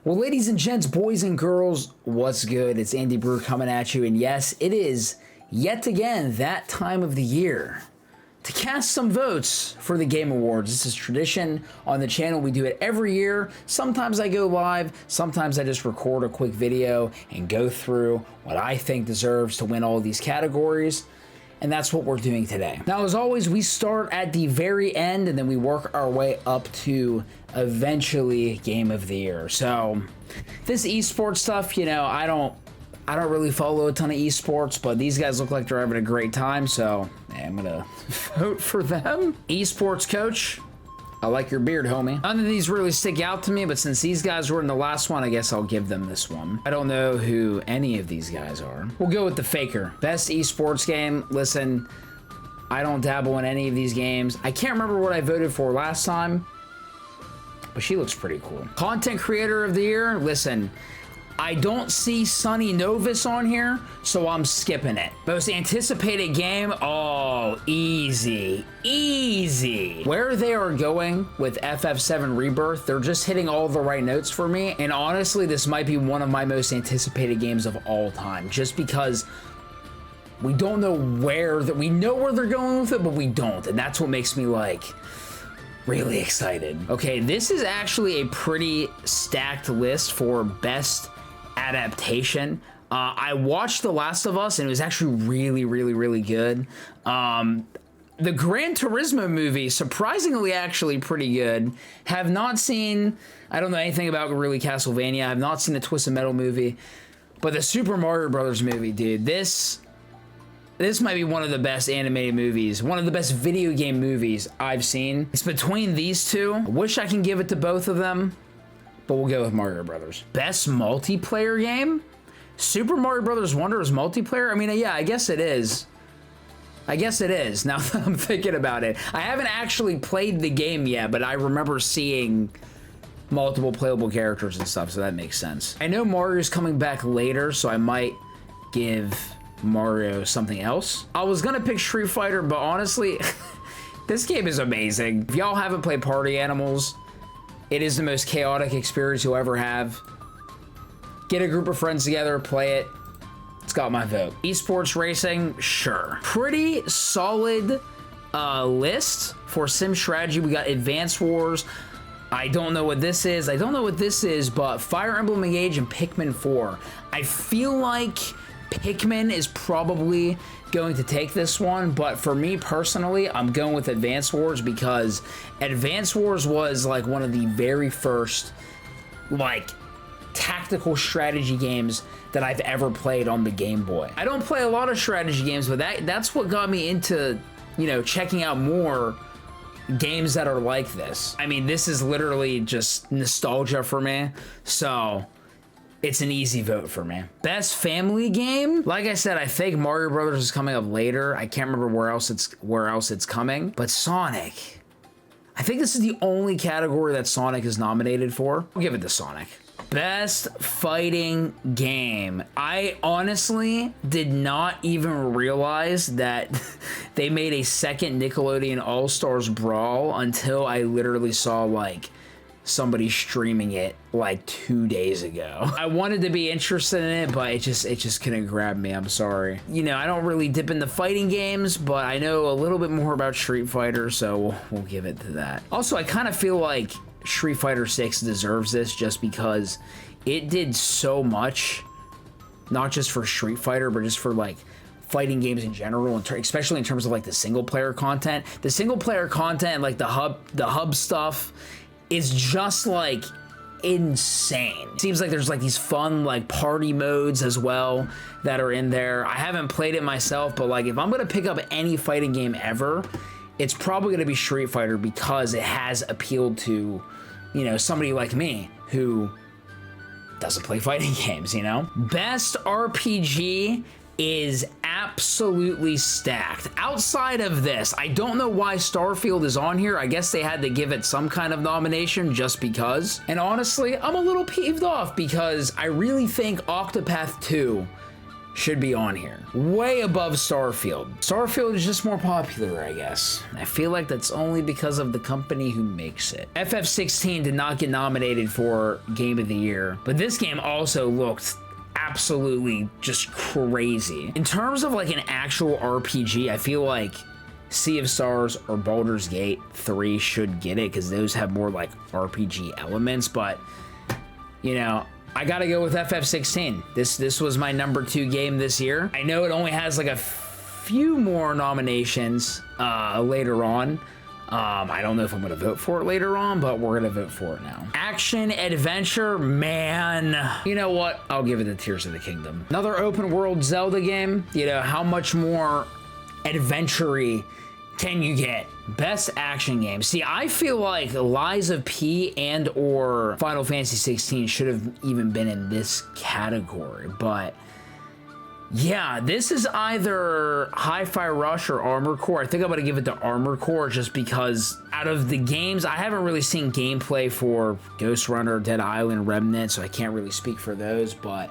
Well, ladies and gents, boys and girls, what's good? It's Andy Brewer coming at you, and yes, it is yet again that time of the year to cast some votes for the Game Awards. This is tradition on the channel. We do it every year. Sometimes I go live, sometimes I just record a quick video and go through what I think deserves to win all these categories. And that's what we're doing today. Now, as always, we start at the very end and then we work our way up to eventually Game of the Year. So this esports stuff, you know, I don't really follow a ton of esports, but these guys look like they're having a great time, so I'm gonna vote for them. Esports coach, I like your beard, homie. None of these really stick out to me, but since these guys were in the last one, I guess I'll give them this one. I don't know who any of these guys are. We'll go with the Faker. Best esports game. Listen, I don't dabble in any of these games. I can't remember what I voted for last time, but she looks pretty cool. Content creator of the year. Listen, I don't see Sunny Novus on here, so I'm skipping it. Most anticipated game, oh, easy, easy. Where they are going with FF7 Rebirth, they're just hitting all the right notes for me, and honestly, this might be one of my most anticipated games of all time, just because we don't know we know where they're going with it, but we don't, and that's what makes me like really excited. Okay, this is actually a pretty stacked list for best adaptation. I watched The Last of Us and it was actually really good. The Gran Turismo movie, surprisingly actually pretty good. Have not seen, I don't know anything about really Castlevania. I've not seen the Twisted Metal movie, but the Super Mario Brothers movie, dude, this might be one of the best animated movies, one of the best video game movies I've seen. It's between these two. I wish I can give it to both of them, but we'll go with Mario Brothers. Best multiplayer game? Super Mario Brothers Wonder is multiplayer? I mean, yeah, I guess it is. I guess it is, now that I'm thinking about it. I haven't actually played the game yet, but I remember seeing multiple playable characters and stuff, so that makes sense. I know Mario's coming back later, so I might give Mario something else. I was gonna pick Street Fighter, but honestly, this game is amazing. If y'all haven't played Party Animals, it is the most chaotic experience you'll ever have. Get a group of friends together, play it. It's got my vote. Esports racing, sure. Pretty solid list for sim strategy. We got Advance Wars. I don't know what this is. But Fire Emblem Engage and Pikmin 4. I feel like Pikmin is probably going to take this one, but for me personally, I'm going with Advance Wars because Advance Wars was like one of the very first like tactical strategy games that I've ever played on the Game Boy. I don't play a lot of strategy games, but that's what got me into, you know, checking out more games that are like this. I mean, this is literally just nostalgia for me, so it's an easy vote for me. Best family game? Like I said, I think Mario Brothers is coming up later. I can't remember where else it's coming. But Sonic. I think this is the only category that Sonic is nominated for. I'll give it to Sonic. Best fighting game. I honestly did not even realize that they made a second Nickelodeon All-Stars Brawl until I literally saw like somebody streaming it like 2 days ago. I wanted to be interested in it, but it just couldn't grab me. I'm sorry. You know, I don't really dip into fighting games, but I know a little bit more about Street Fighter, so we'll give it to that. Also, I kind of feel like Street Fighter 6 deserves this just because it did so much, not just for Street Fighter, but just for like fighting games in general, especially in terms of like the single player content. The single player content, like the hub stuff, is just like insane. Seems like there's like these fun like party modes as well that are in there. I haven't played it myself, but like if I'm gonna pick up any fighting game ever, it's probably gonna be Street Fighter because it has appealed to, you know, somebody like me who doesn't play fighting games, you know? Best RPG is absolutely stacked. Outside of this, I don't know why Starfield is on here. I guess they had to give it some kind of nomination just because. And honestly, I'm a little peeved off because I really think Octopath 2 should be on here. Way above Starfield. Starfield is just more popular, I guess. I feel like that's only because of the company who makes it. FF16 did not get nominated for Game of the Year, but this game also looked absolutely just crazy. In terms of like an actual RPG, I feel like Sea of Stars or Baldur's Gate 3 should get it because those have more like RPG elements, but you know, I gotta go with FF16. This was my number 2 game this year. I know it only has like a few more nominations later on. I don't know if I'm gonna vote for it later on, but we're gonna vote for it now. Action adventure, man. You know what? I'll give it the Tears of the Kingdom. Another open world Zelda game. You know, how much more adventure-y can you get? Best action game. See, I feel like Lies of P and or Final Fantasy 16 should have even been in this category, but yeah, this is either Hi-Fi Rush or Armored Core. I think I'm gonna give it to Armored Core just because out of the games, I haven't really seen gameplay for Ghost Runner, Dead Island, Remnant, so I can't really speak for those, but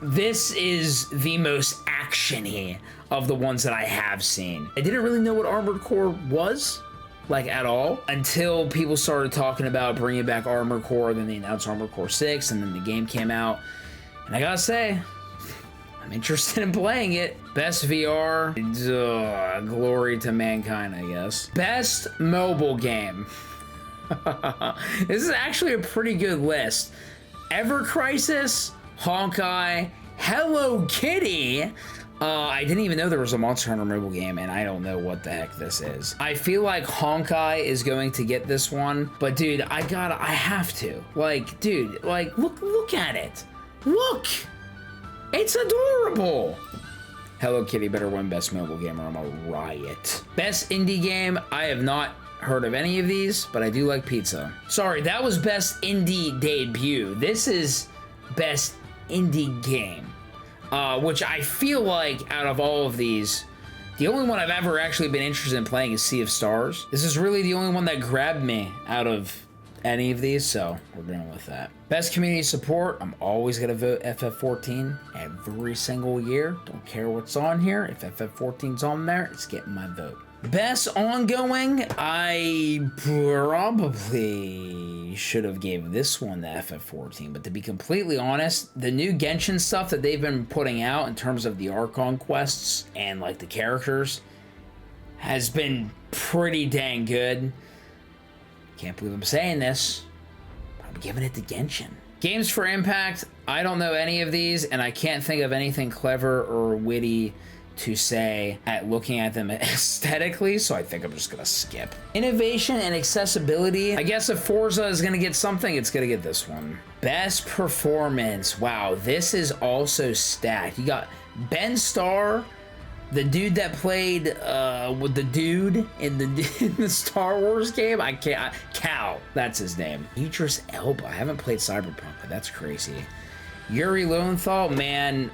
this is the most action-y of the ones that I have seen. I didn't really know what Armored Core was, like at all, until people started talking about bringing back Armored Core, then they announced Armored Core 6, and then the game came out, and I gotta say, I'm interested in playing it. Best VR, glory to mankind, I guess. Best mobile game. This is actually a pretty good list. Ever Crisis, Honkai, Hello Kitty. I didn't even know there was a Monster Hunter mobile game, and I don't know what the heck this is. I feel like Honkai is going to get this one, but dude, I have to. Like, dude, like, look at it. Look! It's adorable! Hello Kitty better win Best Mobile Game or I'm a riot. Best Indie Game, I have not heard of any of these, but I do like pizza. Sorry, that was Best Indie Debut. This is Best Indie Game. Which I feel like out of all of these, the only one I've ever actually been interested in playing is Sea of Stars. This is really the only one that grabbed me out of any of these, so we're going with that. Best Community Support, I'm always going to vote FF14 every single year. Don't care what's on here. If FF14's on there, it's getting my vote. Best Ongoing, I probably should have gave this one to FF14, but to be completely honest, the new Genshin stuff that they've been putting out in terms of the Archon quests and like the characters has been pretty dang good. Can't believe I'm saying this. I'm giving it to Genshin. Games for Impact, I don't know any of these, and I can't think of anything clever or witty to say at looking at them aesthetically, so I think I'm just gonna skip. Innovation and accessibility, I guess if Forza is gonna get something, it's gonna get this one. Best performance, wow, this is also stacked. You got Ben Starr, the dude that played with the dude in the Star Wars game. Cal, that's his name. Idris Elba. I haven't played Cyberpunk, but that's crazy. Yuri Lowenthal, man,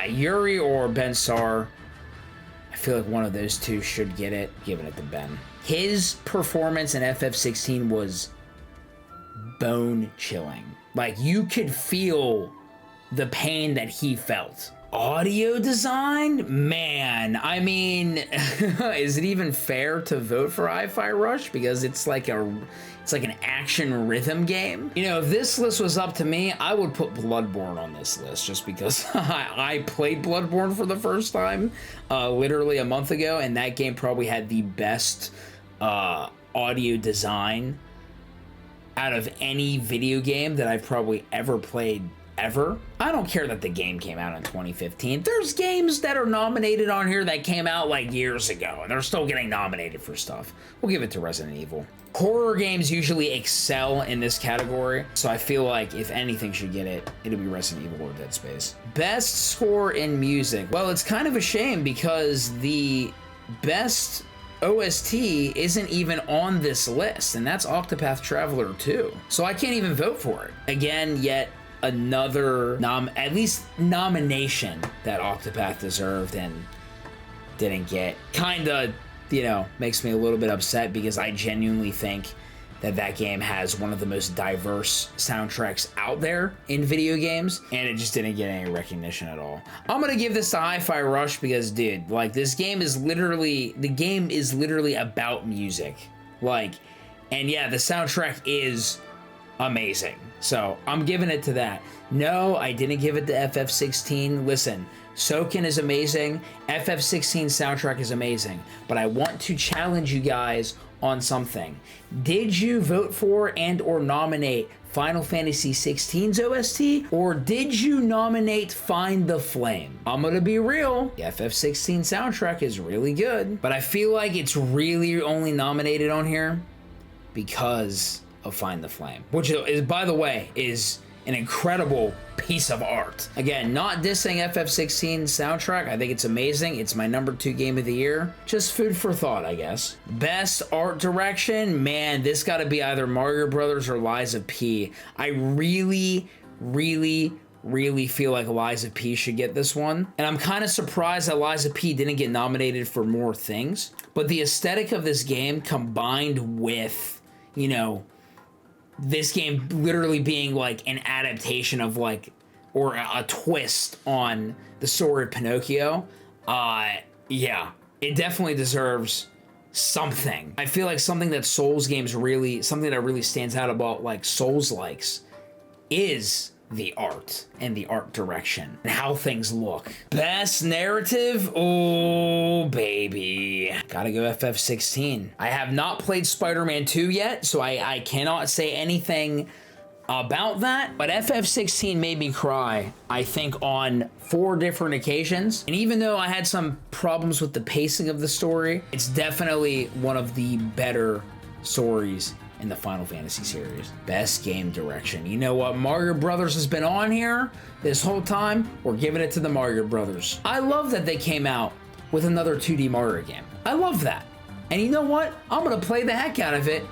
Yuri or Ben Starr. I feel like one of those two should get it. Giving it to Ben. His performance in FF16 was bone chilling. Like, you could feel the pain that he felt. Audio design? Man, I mean, is it even fair to vote for Hi-Fi Rush? Because it's like an action rhythm game. You know, if this list was up to me, I would put Bloodborne on this list just because I played Bloodborne for the first time literally a month ago, and that game probably had the best audio design out of any video game that I've probably ever played ever. I don't care that the game came out in 2015. There's games that are nominated on here that came out like years ago, and they're still getting nominated for stuff. We'll give it to Resident Evil. Horror games usually excel in this category, so I feel like if anything should get it, it'll be Resident Evil or Dead Space. Best score in music. Well, it's kind of a shame because the best OST isn't even on this list, and that's Octopath Traveler 2. So I can't even vote for it. Again, yet another at least nomination that Octopath deserved and didn't get. Kinda, you know, makes me a little bit upset because I genuinely think that game has one of the most diverse soundtracks out there in video games, and it just didn't get any recognition at all. I'm gonna give this to Hi-Fi Rush because, dude, like, the game is literally about music. Like, and yeah, the soundtrack is amazing. So I'm giving it to that. No, I didn't give it to FF16. Listen, Soken is amazing. FF16 soundtrack is amazing. But I want to challenge you guys on something. Did you vote for and or nominate Final Fantasy XVI's OST, or did you nominate Find the Flame? I'm gonna be real, the FF16 soundtrack is really good, but I feel like it's really only nominated on here because of Find the Flame, which is, by the way, is an incredible piece of art. Again, not dissing FF16 soundtrack. I think it's amazing. It's my #2 game of the year. Just food for thought, I guess. Best art direction, man, this gotta be either Mario Brothers or Lies of P. I really feel like Lies of P should get this one. And I'm kind of surprised that Lies of P didn't get nominated for more things. But the aesthetic of this game combined with, you know, this game literally being like an adaptation of like, or a twist on the story of Pinocchio, yeah, it definitely deserves something. I feel like something that Souls games really, something that really stands out about like Souls likes is the art and the art direction and how things look. Best narrative, oh baby, gotta go FF16. I have not played Spider-Man 2 yet, so I cannot say anything about that, but FF16 made me cry, I think, on 4 different occasions. And even though I had some problems with the pacing of the story, it's definitely one of the better stories in the Final Fantasy series. Best game direction. You know what? Mario Brothers has been on here this whole time. We're giving it to the Mario Brothers. I love that they came out with another 2D Mario game. I love that. And you know what? I'm gonna play the heck out of it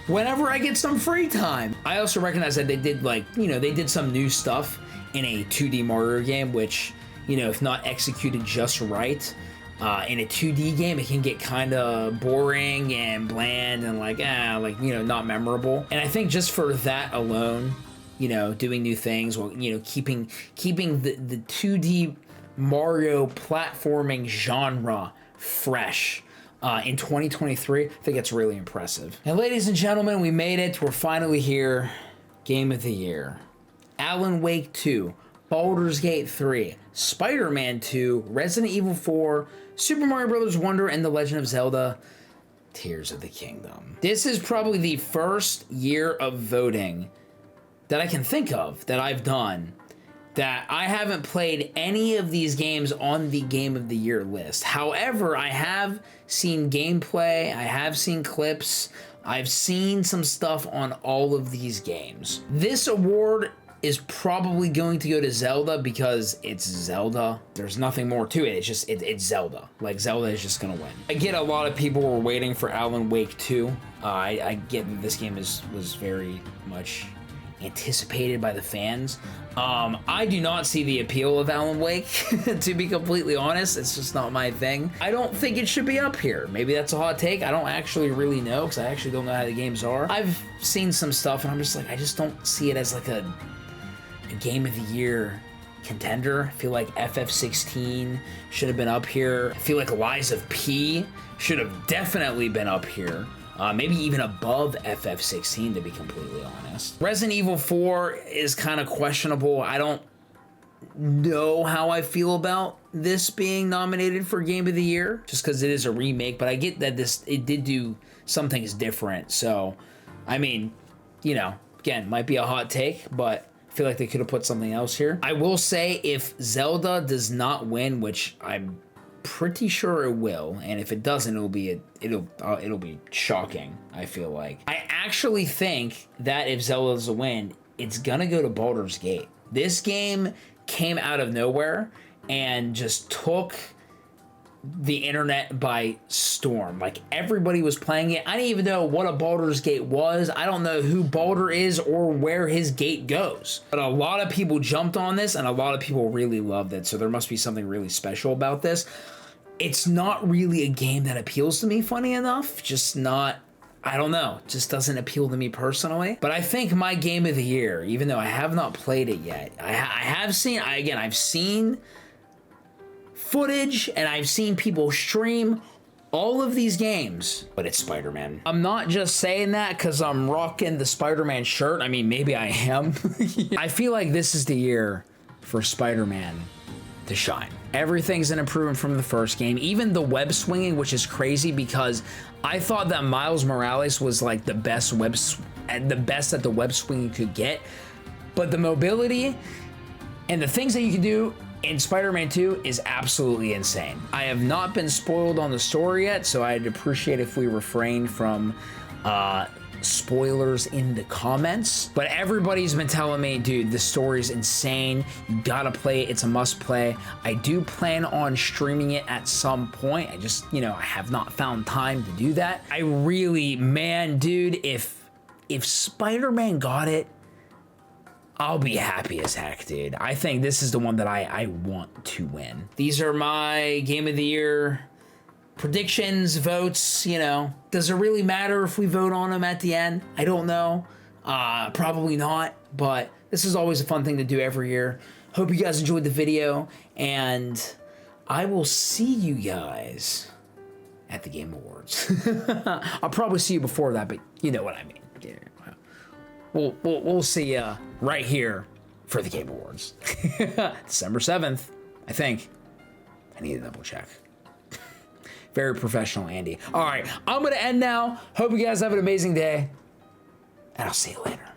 whenever I get some free time. I also recognize that they did, like, you know, they did some new stuff in a 2D Mario game, which, you know, if not executed just right, in a 2D game, it can get kind of boring and bland and like, you know, not memorable. And I think just for that alone, you know, doing new things, while, you know, keeping the 2D Mario platforming genre fresh in 2023, I think it's really impressive. And ladies and gentlemen, we made it. We're finally here. Game of the year. Alan Wake 2, Baldur's Gate 3, Spider-Man 2, Resident Evil 4, Super Mario Bros. Wonder, and The Legend of Zelda, Tears of the Kingdom. This is probably the first year of voting that I can think of that I've done that I haven't played any of these games on the Game of the Year list. However, I have seen gameplay, I have seen clips, I've seen some stuff on all of these games. This award is probably going to go to Zelda because it's Zelda. There's nothing more to it. It's just, it's Zelda. Like, Zelda is just gonna win. I get a lot of people were waiting for Alan Wake 2. I get that this game was very much anticipated by the fans. I do not see the appeal of Alan Wake, to be completely honest. It's just not my thing. I don't think it should be up here. Maybe that's a hot take. I don't actually really know, because I actually don't know how the games are. I've seen some stuff, and I'm just like, I just don't see it as like a Game of the Year contender. I feel like FF16 should have been up here. I feel like Lies of P should have definitely been up here. Maybe even above FF16, to be completely honest. Resident Evil 4 is kind of questionable. I don't know how I feel about this being nominated for Game of the Year, just because it is a remake, but I get that it did do some things different. So, I mean, you know, again, might be a hot take, but I feel like they could have put something else here. I will say, if Zelda does not win, which I'm pretty sure it will, and if it doesn't, it'll be shocking. I feel like I actually think that if Zelda doesn't win, it's gonna go to Baldur's Gate. This game came out of nowhere and just took the internet by storm. Like, everybody was playing it. I didn't even know what a Baldur's Gate was. I don't know who Baldur is or where his gate goes. But a lot of people jumped on this, and a lot of people really loved it. So there must be something really special about this. It's not really a game that appeals to me, funny enough. Just not I don't know, just doesn't appeal to me personally. But I think my game of the year, even though I have not played it yet, I have seen, I've seen footage and I've seen people stream all of these games, but it's Spider-Man. I'm not just saying that because I'm rocking the Spider-Man shirt. I mean, maybe I am. I feel like this is the year for Spider-Man to shine. Everything's an improvement from the first game. Even the web swinging, which is crazy because I thought that Miles Morales was like the best that the web swinging could get. But the mobility and the things that you can do in Spider-Man 2 is absolutely insane. I have not been spoiled on the story yet, so I'd appreciate if we refrain from spoilers in the comments. But everybody's been telling me, dude, the story's insane. You gotta play it. It's a must play. I do plan on streaming it at some point. I just, I have not found time to do that. I really, man, dude, if Spider-Man got it, I'll be happy as heck, dude. I think this is the one that I want to win. These are my Game of the Year predictions, votes, Does it really matter if we vote on them at the end? I don't know. Probably not, but this is always a fun thing to do every year. Hope you guys enjoyed the video, and I will see you guys at the Game Awards. I'll probably see you before that, but you know what I mean. We'll see you right here for the Game Awards. December 7th, I think. I need to double check. Very professional, Andy. All right, I'm going to end now. Hope you guys have an amazing day, and I'll see you later.